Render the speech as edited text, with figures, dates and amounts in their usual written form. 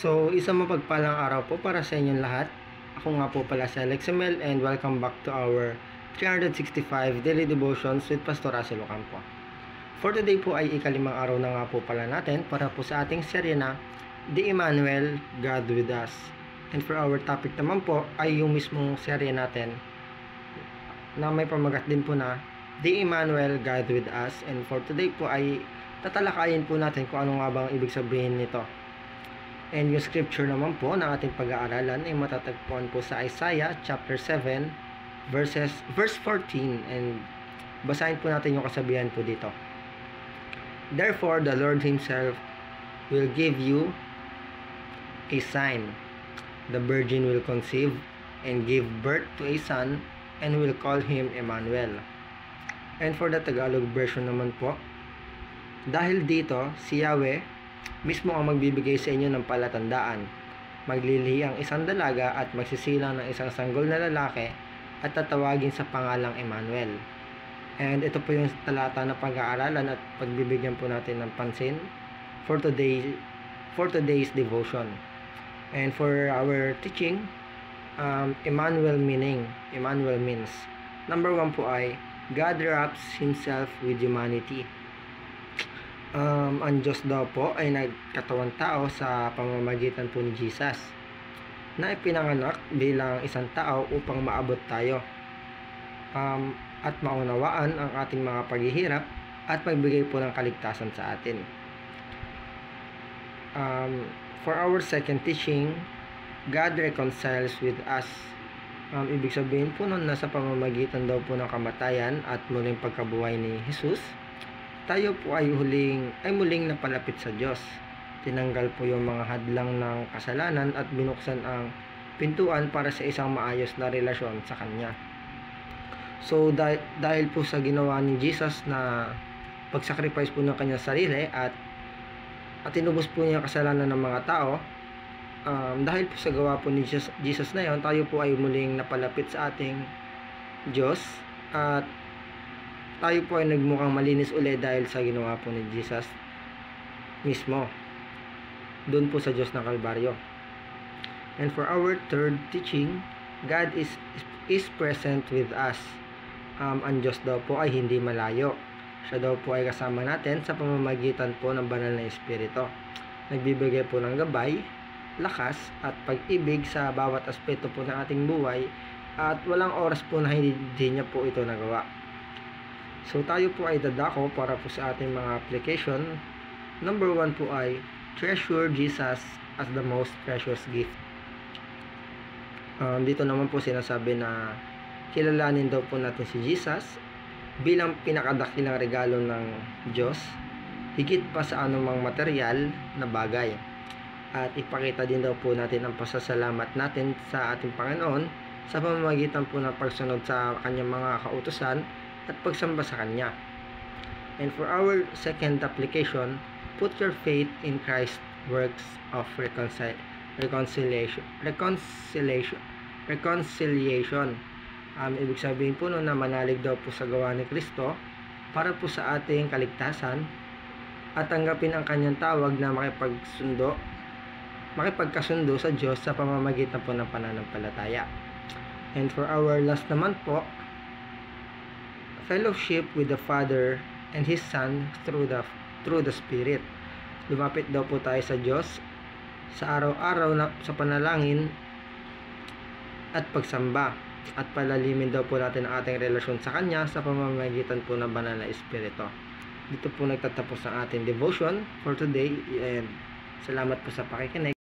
So, isang mapagpalang araw po para sa inyong lahat. Ako nga po pala si Alex Emel and welcome back to our 365 Daily Devotions with Pastor Russell Ocampo. For today po ay ikalimang araw na nga po pala natin para po sa ating serye na The Emmanuel, God with Us. And for our topic naman po ay yung mismong serye natin na may pamagat din po na The Emmanuel, God with Us. And for today po ay tatalakayin po natin kung ano nga bang ibig sabihin nito. And yung scripture naman po na ating pag-aaralan ay matatagpuan po sa Isaiah chapter 7 verse 14, and basahin po natin yung kasabihan po dito. Therefore the Lord himself will give you a sign. The virgin will conceive and give birth to a son and will call him Emmanuel. And for the Tagalog version naman po, dahil dito si Yahweh mismo ang magbibigay sa inyo ng palatandaan. Maglilihi ang isang dalaga at magsisilang ng isang sanggol na lalaki at tatawagin sa pangalang Emmanuel. And ito po yung talata na pag-aaralan at pagbibigyan po natin ng pansin for today's devotion. And for our teaching, Emmanuel means, number 1 po ay God wraps himself with humanity. Ang Diyos daw po ay nagkatawang tao sa pamamagitan po ni Jesus na ipinanganak bilang isang tao upang maabot tayo at maunawaan ang ating mga paghihirap at magbigay po ng kaligtasan sa atin. For our second teaching, God reconciles with us. Ibig sabihin po nun na sa pamamagitan daw po ng kamatayan at muling pagkabuhay ni Jesus, tayo po ay muling napalapit sa Diyos. Tinanggal po yung mga hadlang ng kasalanan at binuksan ang pintuan para sa isang maayos na relasyon sa Kanya. So dahil po sa ginawa ni Jesus na pagsacrifice po ng Kanyang sarili at tinubos po niya ang kasalanan ng mga tao, dahil po sa gawa po ni Jesus na yon, tayo po ay muling napalapit sa ating Diyos at tayo po ay nagmukhang malinis ulit dahil sa ginawa po ni Jesus mismo doon po sa Diyos ng Kalbaryo. And for our third teaching, God is present with us. Ang Diyos daw po ay hindi malayo. Siya daw po ay kasama natin sa pamamagitan po ng banal na Espiritu. Nagbibigay po ng gabay, lakas at pag-ibig sa bawat aspeto po ng ating buhay at walang oras po na hindi niya po ito nagawa. So tayo po ay dadako para po sa ating mga application. Number 1 po ay treasure Jesus as the most precious gift. Dito naman po sinasabi na kilalanin daw po natin si Jesus bilang pinakadakilang regalo ng Diyos, higit pa sa anumang material na bagay. At ipakita din daw po natin ang pasasalamat natin sa ating Panginoon sa pamamagitan po ng pagsunod sa kanyang mga kautusan at pagsamba sa Kanya. And for our second application, put your faith in Christ's works of reconciliation. Ibig sabihin po na manalig daw po sa gawa ni Kristo para po sa ating kaligtasan at tanggapin ang Kanyang tawag na makipagkasundo sa Diyos sa pamamagitan po ng pananampalataya. And for our last naman po, fellowship with the Father and His Son through the Spirit. Lumapit daw po tayo sa Diyos sa araw-araw na sa panalangin at pagsamba, at palalimin daw po natin ang ating relasyon sa Kanya sa pamamagitan po ng banal na Espiritu. Dito po nagtatapos ang ating devotion for today, and salamat po sa pakikinig.